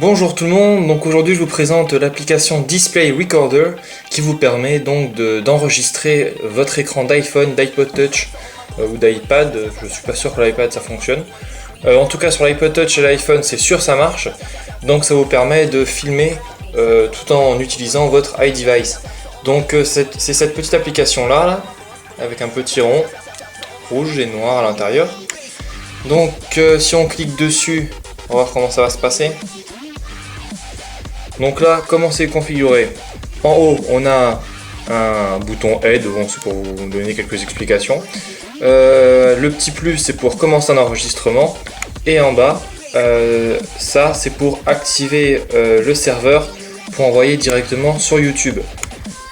Bonjour tout le monde, donc aujourd'hui je vous présente l'application Display Recorder qui vous permet donc d'enregistrer votre écran d'iPhone, d'iPod Touch ou d'iPad. Je suis pas sûr que l'iPad ça fonctionne. En tout cas sur l'iPod Touch et l'iPhone c'est sûr ça marche. Donc ça vous permet de filmer tout en utilisant votre iDevice. Donc c'est cette petite application là avec un petit rond rouge et noir à l'intérieur. Donc si on clique dessus, on va voir comment ça va se passer. Donc là, comment c'est configuré? En haut, on a un bouton aide, bon, c'est pour vous donner quelques explications. Le petit plus, c'est pour commencer un enregistrement. Et en bas, ça, c'est pour activer le serveur pour envoyer directement sur YouTube.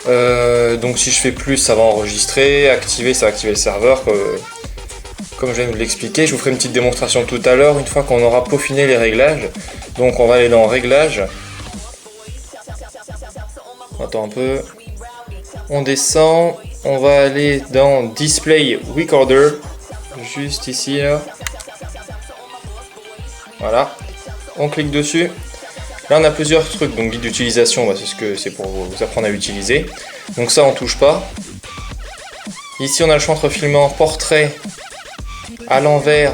Donc si je fais plus, ça va enregistrer. Activer, ça va activer le serveur. Comme je viens de vous l'expliquer, je vous ferai une petite démonstration tout à l'heure, une fois qu'on aura peaufiné les réglages. Donc on va aller dans Réglages. Attends un peu. On descend. On va aller dans Display Recorder. Juste ici là. Voilà. On clique dessus. Là on a plusieurs trucs. Donc guide d'utilisation, c'est ce que c'est pour vous apprendre à utiliser. Donc ça on touche pas. Ici on a le choix entre filmer en portrait, à l'envers,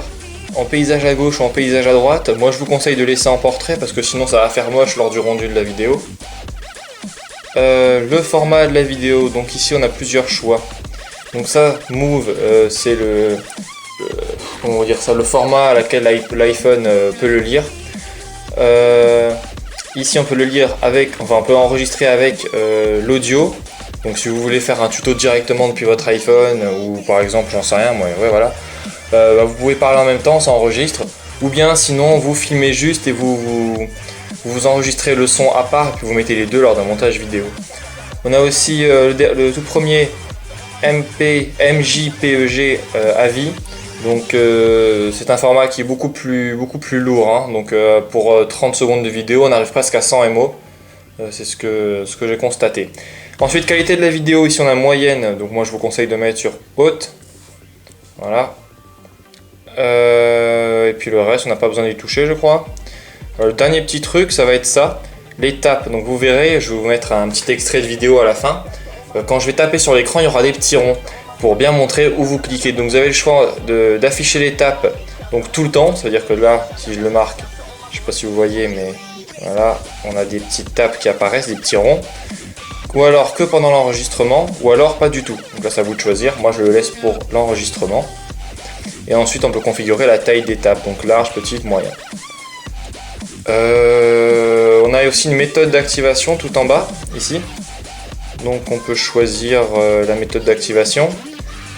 en paysage à gauche ou en paysage à droite. Moi je vous conseille de laisser en portrait parce que sinon ça va faire moche lors du rendu de la vidéo. Le format de la vidéo, donc ici on a plusieurs choix. Donc ça, Move, c'est comment dire ça, le format à laquelle l'iPhone peut le lire. Ici on peut le lire avec, enfin on peut enregistrer avec l'audio. Donc si vous voulez faire un tuto directement depuis votre iPhone ou par exemple, j'en sais rien, moi, ouais voilà. Vous pouvez parler en même temps, ça enregistre. Ou bien sinon vous filmez juste et vous enregistrez le son à part et puis vous mettez les deux lors d'un montage vidéo. On a aussi le tout premier MJPEG AVI. Donc c'est un format qui est beaucoup plus lourd. Hein. Donc pour 30 secondes de vidéo, on arrive presque à 100 MO. C'est ce que j'ai constaté. Ensuite, qualité de la vidéo, ici on a moyenne. Donc moi je vous conseille de mettre sur haute. Voilà. Et puis le reste, on n'a pas besoin d'y toucher, je crois. Le dernier petit truc, ça va être ça, les tapes. Donc vous verrez, je vais vous mettre un petit extrait de vidéo à la fin. Quand je vais taper sur l'écran, il y aura des petits ronds pour bien montrer où vous cliquez. Donc vous avez le choix d'afficher les tapes donc tout le temps. Ça veut dire que là, si je le marque, je ne sais pas si vous voyez, mais voilà, on a des petites tapes qui apparaissent, des petits ronds. Ou alors que pendant l'enregistrement, ou alors pas du tout. Donc là, c'est à vous de choisir. Moi, je le laisse pour l'enregistrement. Et ensuite, on peut configurer la taille des tapes, donc large, petite, moyen. On a aussi une méthode d'activation tout en bas, ici. Donc on peut choisir la méthode d'activation.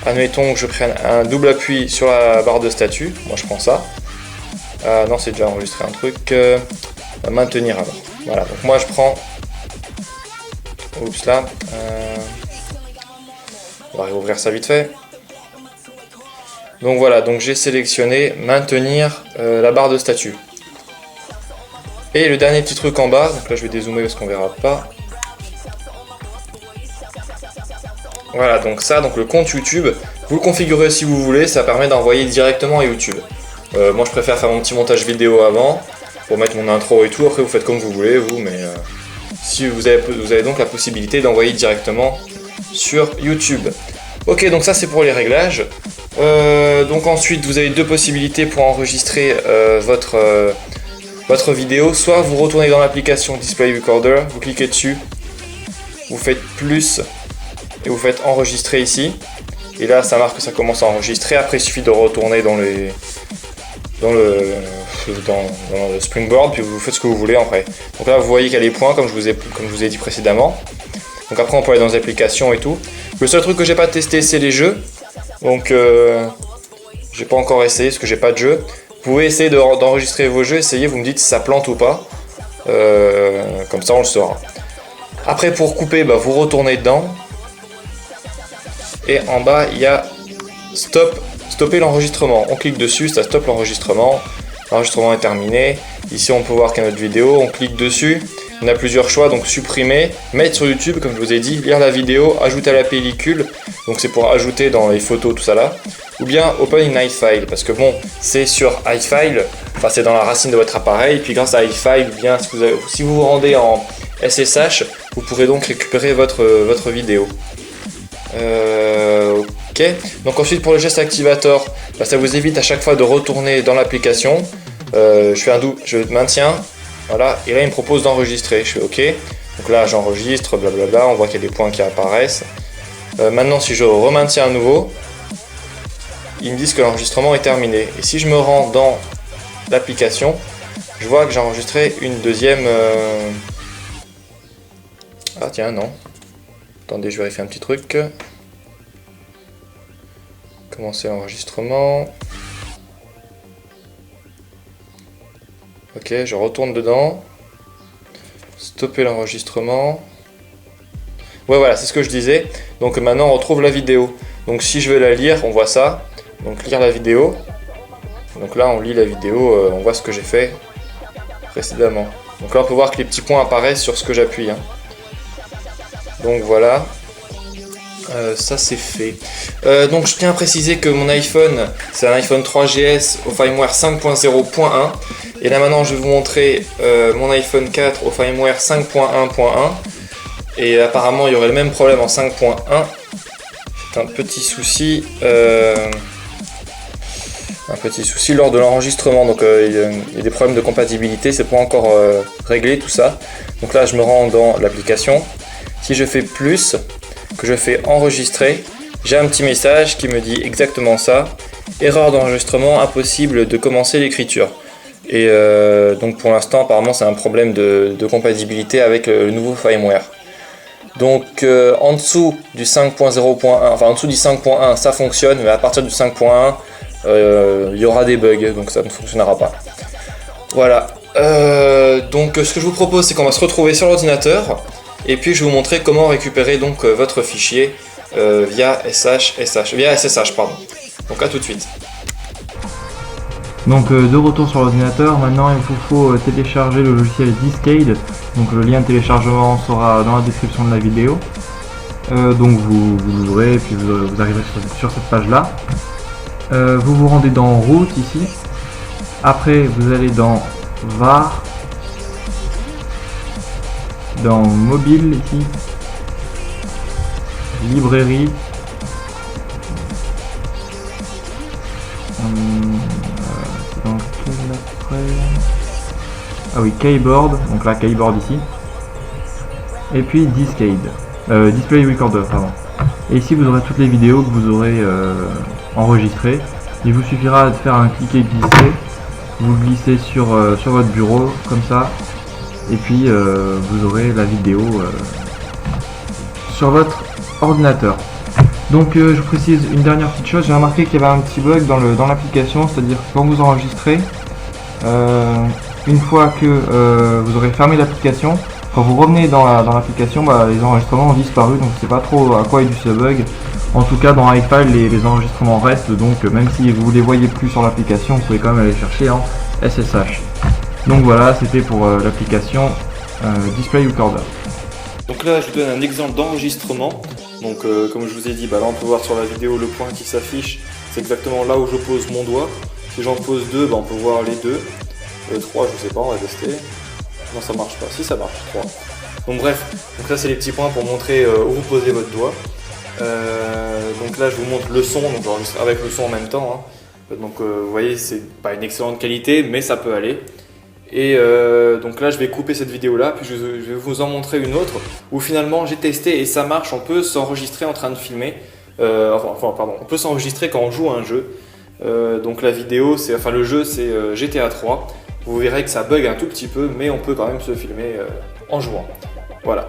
Admettons que je prenne un double appui sur la barre de statut. Moi je prends ça. Non, c'est déjà enregistré un truc. Maintenir alors. Voilà, donc moi je prends... Oups là. On va réouvrir ça vite fait. Donc voilà, donc j'ai sélectionné maintenir la barre de statut. Et le dernier petit truc en bas, donc là je vais dézoomer parce qu'on verra pas. Voilà, donc ça, donc le compte YouTube, vous le configurez si vous voulez, ça permet d'envoyer directement à YouTube. Moi je préfère faire mon petit montage vidéo avant, pour mettre mon intro et tout, après vous faites comme vous voulez, vous, mais si vous avez donc la possibilité d'envoyer directement sur YouTube. Ok, donc ça c'est pour les réglages. Donc ensuite vous avez deux possibilités pour enregistrer votre vidéo. Soit vous retournez dans l'application Display Recorder, vous cliquez dessus, vous faites plus et vous faites enregistrer ici. Et là ça marque que ça commence à enregistrer. Après il suffit de retourner dans le Springboard, puis vous faites ce que vous voulez après. Donc là vous voyez qu'il y a les points comme je vous ai dit précédemment. Donc après on peut aller dans les applications et tout. Le seul truc que j'ai pas testé c'est les jeux. Donc j'ai pas encore essayé parce que j'ai pas de jeu. Vous pouvez essayer d'enregistrer vos jeux, essayez, vous me dites si ça plante ou pas. Comme ça on le saura. Après pour couper, vous retournez dedans. Et en bas il y a stopper l'enregistrement. On clique dessus, ça stoppe l'enregistrement. L'enregistrement est terminé. Ici on peut voir qu'il y a notre vidéo, on clique dessus. On a plusieurs choix, donc supprimer, mettre sur YouTube, comme je vous ai dit, lire la vidéo, ajouter à la pellicule, donc c'est pour ajouter dans les photos, tout ça là. Ou bien Open in iFile, parce que bon, c'est sur iFile, enfin c'est dans la racine de votre appareil, puis grâce à iFile, ou bien si vous vous rendez en SSH, vous pourrez donc récupérer votre vidéo. Ok, donc ensuite pour le geste activator, bah, ça vous évite à chaque fois de retourner dans l'application. Je maintiens, voilà, et là il me propose d'enregistrer, je fais ok, donc là j'enregistre, blablabla, on voit qu'il y a des points qui apparaissent. Maintenant si je remaintiens à nouveau, ils me disent que l'enregistrement est terminé, et si je me rends dans l'application, je vois que j'ai enregistré une deuxième... Ah tiens, non, attendez, je vérifie un petit truc. Commencer l'enregistrement. Ok, je retourne dedans. Stopper l'enregistrement. Ouais, voilà, c'est ce que je disais. Donc maintenant, on retrouve la vidéo. Donc si je veux la lire, on voit ça. Donc lire la vidéo. Donc là, on lit la vidéo, on voit ce que j'ai fait précédemment. Donc là, on peut voir que les petits points apparaissent sur ce que j'appuie. Hein. Donc voilà. Ça c'est fait. Donc je tiens à préciser que mon iPhone, c'est un iPhone 3GS au firmware 5.0.1. Et là maintenant je vais vous montrer mon iPhone 4 au firmware 5.1.1. Et apparemment il y aurait le même problème en 5.1. C'est un petit souci. Lors de l'enregistrement. Donc il y a des problèmes de compatibilité, c'est pas encore réglé tout ça. Donc là je me rends dans l'application. Si je fais plus, que je fais enregistrer, j'ai un petit message qui me dit exactement ça. Erreur d'enregistrement, impossible de commencer l'écriture. Et donc pour l'instant apparemment c'est un problème de compatibilité avec le nouveau firmware. Donc en dessous du 5.0.1, enfin en dessous du 5.1 ça fonctionne, mais à partir du 5.1 il y aura des bugs, donc ça ne fonctionnera pas. Voilà. Donc ce que je vous propose c'est qu'on va se retrouver sur l'ordinateur. Et puis je vais vous montrer comment récupérer donc votre fichier via SSH, pardon. Donc à tout de suite. Donc de retour sur l'ordinateur, maintenant il vous faut télécharger le logiciel Discade. Donc le lien de téléchargement sera dans la description de la vidéo. Donc vous l'ouvrez et puis vous arriverez sur cette page là. Vous vous rendez dans Route ici. Après vous allez dans var, dans mobile ici, librairie, dans quel après, ah oui, keyboard, donc là keyboard ici, et puis Discade, display recorder, pardon. Et ici vous aurez toutes les vidéos que vous aurez enregistrées. Il vous suffira de faire un cliquer glisser, vous glissez sur votre bureau comme ça. Et puis vous aurez la vidéo sur votre ordinateur. Donc je vous précise une dernière petite chose, j'ai remarqué qu'il y avait un petit bug dans l'application, c'est-à-dire que quand vous enregistrez, une fois que vous aurez fermé l'application, quand vous revenez dans l'application, les enregistrements ont disparu, donc je sais pas trop à quoi est dû ce bug. En tout cas dans iFile les enregistrements restent, donc même si vous ne les voyez plus sur l'application, vous pouvez quand même aller chercher en SSH. Donc voilà, c'était pour l'application Display Recorder. Donc là, je vous donne un exemple d'enregistrement. Donc comme je vous ai dit, là on peut voir sur la vidéo le point qui s'affiche. C'est exactement là où je pose mon doigt. Si j'en pose deux, on peut voir les deux. 3, je sais pas, on va tester. Non, ça marche pas. Si, ça marche, 3. Donc bref, donc là c'est les petits points pour montrer où vous posez votre doigt. Donc là je vous montre le son, donc j'enregistre avec le son en même temps. Hein. Donc vous voyez, c'est pas une excellente qualité, mais ça peut aller. Et donc là je vais couper cette vidéo là, puis je vais vous en montrer une autre où finalement j'ai testé et ça marche, on peut s'enregistrer en train de filmer, on peut s'enregistrer quand on joue à un jeu. Donc la vidéo, le jeu c'est GTA 3, vous verrez que ça bug un tout petit peu, mais on peut quand même se filmer en jouant. Voilà.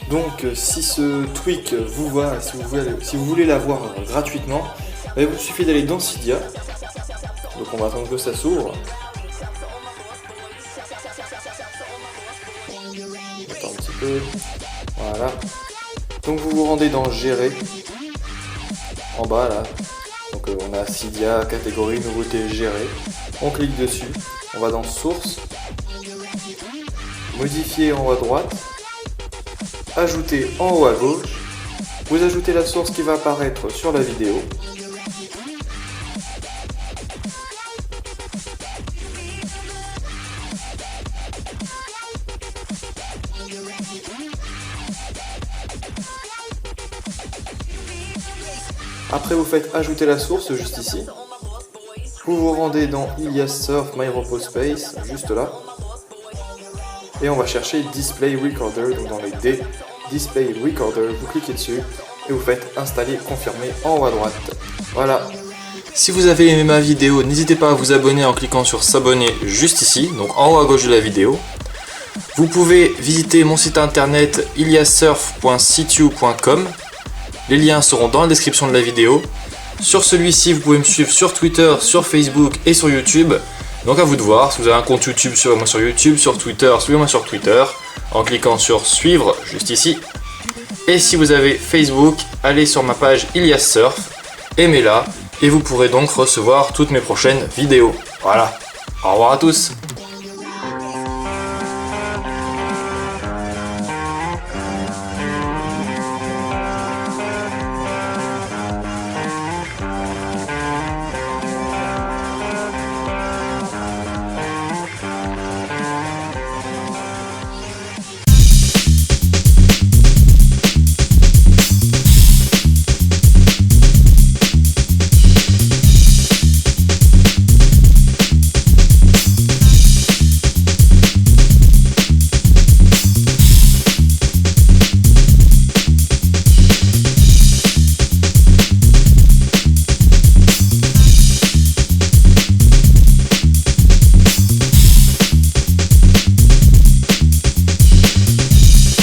Donc si ce tweak vous va, si vous voulez l'avoir gratuitement, il vous suffit d'aller dans Cydia. Donc on va attendre que ça s'ouvre. Attends un petit peu. Voilà. Donc vous vous rendez dans Gérer. En bas là. Donc on a Cydia, catégorie, nouveauté, Gérer. On clique dessus. On va dans Source. Modifier en haut à droite. Ajouter en haut à gauche. Vous ajoutez la source qui va apparaître sur la vidéo. Après vous faites ajouter la source juste ici. Vous vous rendez dans Ilias Surf My Repo Space, juste là. Et on va chercher Display Recorder, donc dans les D, Display Recorder, vous cliquez dessus et vous faites installer, confirmer en haut à droite. Voilà. Si vous avez aimé ma vidéo, n'hésitez pas à vous abonner en cliquant sur s'abonner juste ici, donc en haut à gauche de la vidéo. Vous pouvez visiter mon site internet iliassurf.situ.com. Les liens seront dans la description de la vidéo. Sur celui-ci, vous pouvez me suivre sur Twitter, sur Facebook et sur YouTube. Donc à vous de voir, si vous avez un compte YouTube, suivez-moi sur YouTube, sur Twitter, suivez-moi sur Twitter, en cliquant sur suivre, juste ici. Et si vous avez Facebook, allez sur ma page Ilias Surf, aimez-la, et vous pourrez donc recevoir toutes mes prochaines vidéos. Voilà, au revoir à tous.